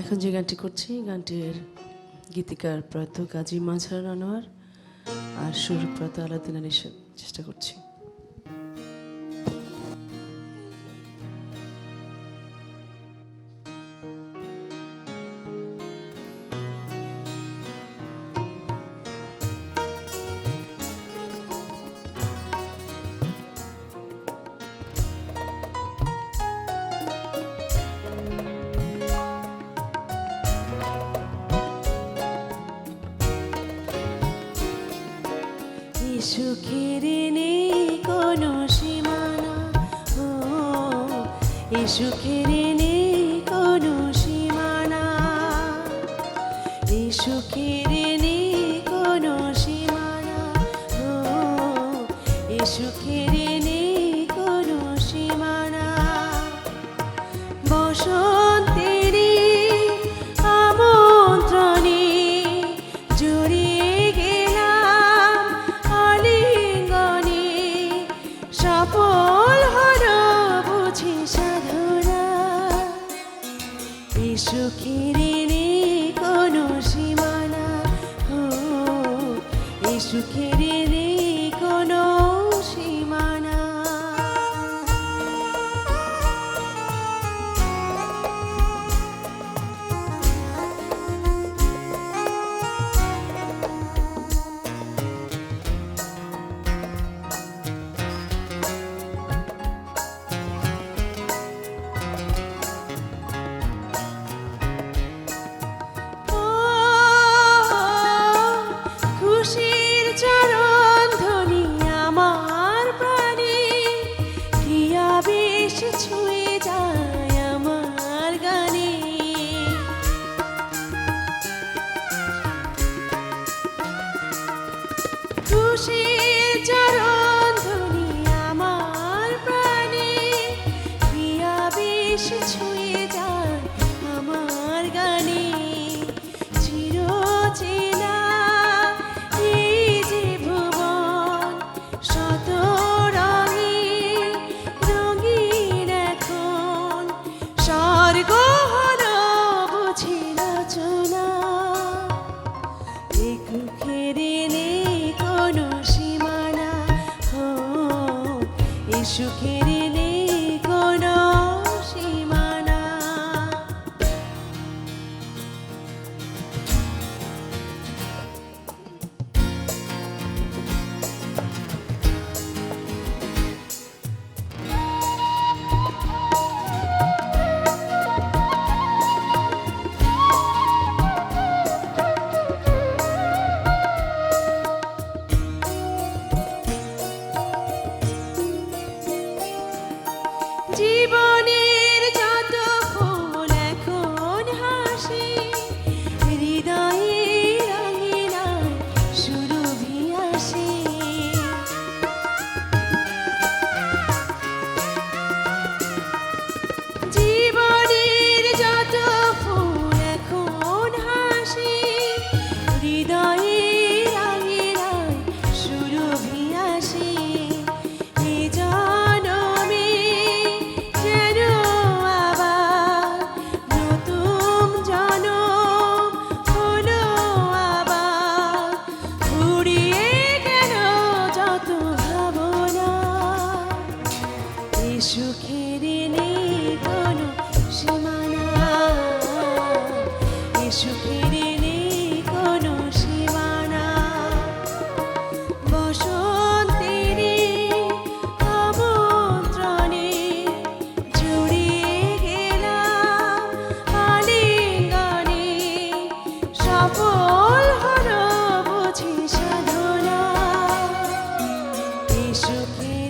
এখন যে গানটি করছি গানটির গীতিকার প্রয়াত কাজী মাজহার আনোয়ার আর সুর প্রয়াত আলাউদ্দিন আলীর চেষ্টা করছি। সুখের নেই কোনো সীমানা, ও এ সুখের নেই কোনো সীমানা, এ সুখের নেই কোনো সীমানা, ও এ সুখের নেই কোনো সীমানা। বসন্তেরই আমন্ত্রণে জড়িয়ে গেলাম আলিঙ্গনে, সফল হলো বুঝি সাধনা। এ সুখের নেই কোনো সীমানা, ও এ সুখের নেই কোনো সীমানা। খুশির চরণ ধ্বনি আমার প্রাণে, কি আবেশ ছুঁয়ে যায় আমার গানে। খুশির চরণ ধ্বনি আমার প্রাণে, কি আবেশ ছুঁয়ে যায় আমার গানে। চিরচেনা এই যে ভুবন, শত রঙে রঙিন এখন, স্বর্গ হলো বুঝি রচনা। এ সুখের নেই কোনো সীমানা, ও এ সুখের নেই কোনো সীমানা। জীবনের যত ফুল এখন হাসি, হৃদয়ে রঙিনায় সুরভি আসে। জীবনের যত ফুল এখন হাসি, হৃদয়ে রঙিনায় সুরভি আসে। এ জনমে যেন আবার নতুন জনম হলো আবার, উড়িয়ে গেল যত ভাবনা। এ সুখের নেই কোনো সীমানা, এ সুখের নেই কোনো সীমানা। বসন্তেরই আমন্ত্রণে জড়িয়ে গেলাম আলিঙ্গনে, সফল হলো বুঝি সাধনা। এ সুখের